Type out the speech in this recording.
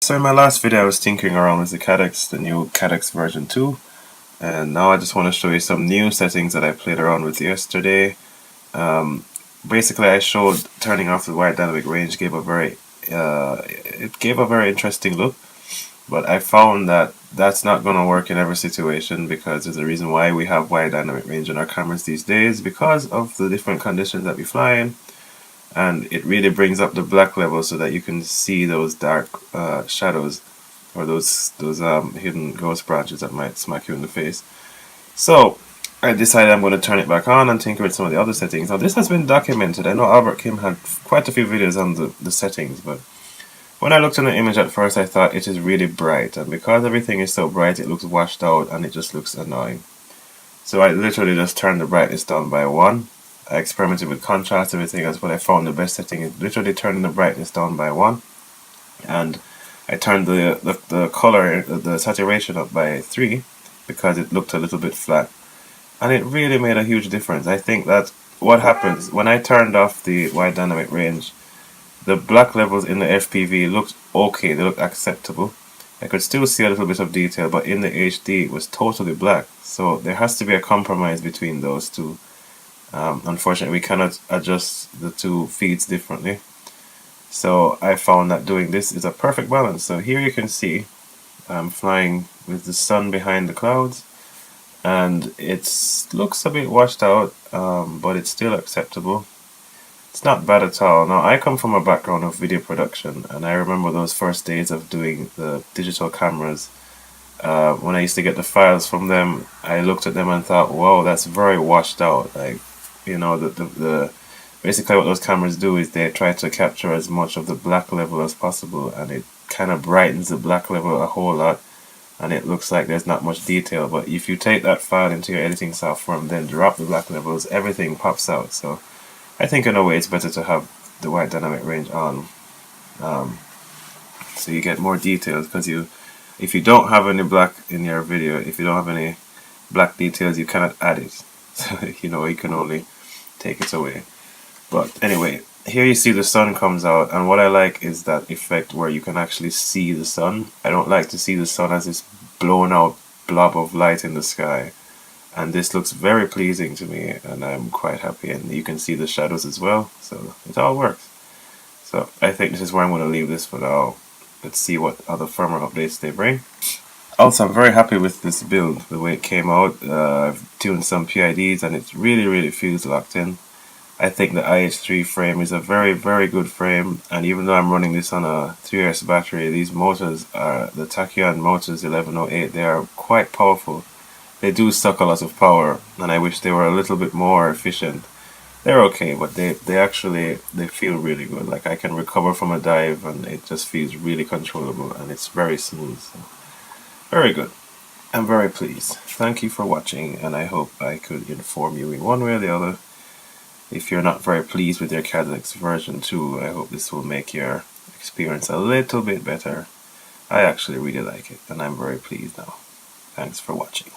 So in my last video I was tinkering around with the new Caddx version 2, and now I just want to show you some new settings that I played around with yesterday. Basically I showed turning off the wide dynamic range gave a very interesting look, but I found that that's not going to work in every situation because there's a reason why we have wide dynamic range in our cameras these days, because of the different conditions that we fly in. And it really brings up the black level so that you can see those dark shadows, or those hidden ghost branches that might smack you in the face. So I decided I'm going to turn it back on and tinker with some of the other settings. Now this has been documented. I know Albert Kim had quite a few videos on the settings, but when I looked at the image at first I thought it is really bright, and because everything is so bright it looks washed out and it just looks annoying. So I literally just turned the brightness down by 1. I experimented with contrast, everything else, but I found the best setting is literally turning the brightness down by 1. And I turned the color, the saturation up by 3 because it looked a little bit flat. And it really made a huge difference. I think that what happens when I turned off the wide dynamic range, the black levels in the FPV looked okay, they looked acceptable. I could still see a little bit of detail, but in the HD it was totally black. So there has to be a compromise between those two. Unfortunately, we cannot adjust the two feeds differently. So I found that doing this is a perfect balance. So here you can see I'm flying with the sun behind the clouds, and it looks a bit washed out, but it's still acceptable. It's not bad at all. Now, I come from a background of video production, and I remember those first days of doing the digital cameras. When I used to get the files from them, I looked at them and thought, wow, that's very washed out. Like, you know, basically what those cameras do is they try to capture as much of the black level as possible, and it kind of brightens the black level a whole lot, and it looks like there's not much detail. But if you take that file into your editing software and then drop the black levels, everything pops out. So I think in a way it's better to have the wide dynamic range on, so you get more details, because if you don't have any black in your video, if you don't have any black details, you cannot add it. So, you know, you can only take it away. But anyway, here you see the sun comes out, and what I like is that effect where you can actually see the sun. I don't like to see the sun as this blown out blob of light in the sky. And this looks very pleasing to me, and I'm quite happy. And you can see the shadows as well, so it all works. So I think this is where I'm going to leave this for now. Let's see what other firmware updates they bring. Also, I'm very happy with this build, the way it came out. I've tuned some PIDs and it really feels locked in. I think the IH3 frame is a very good frame, and even though I'm running this on a 3S battery, these motors are the Tachyon motors 1108. They are quite powerful. They do suck a lot of power, and I wish they were a little bit more efficient. They're okay, but they feel really good. Like, I can recover from a dive and it just feels really controllable, and it's very smooth. So, very good. I'm very pleased. Thank you for watching, and I hope I could inform you in one way or the other. If you're not very pleased with your Caddx version 2, I hope this will make your experience a little bit better. I actually really like it, and I'm very pleased now. Thanks for watching.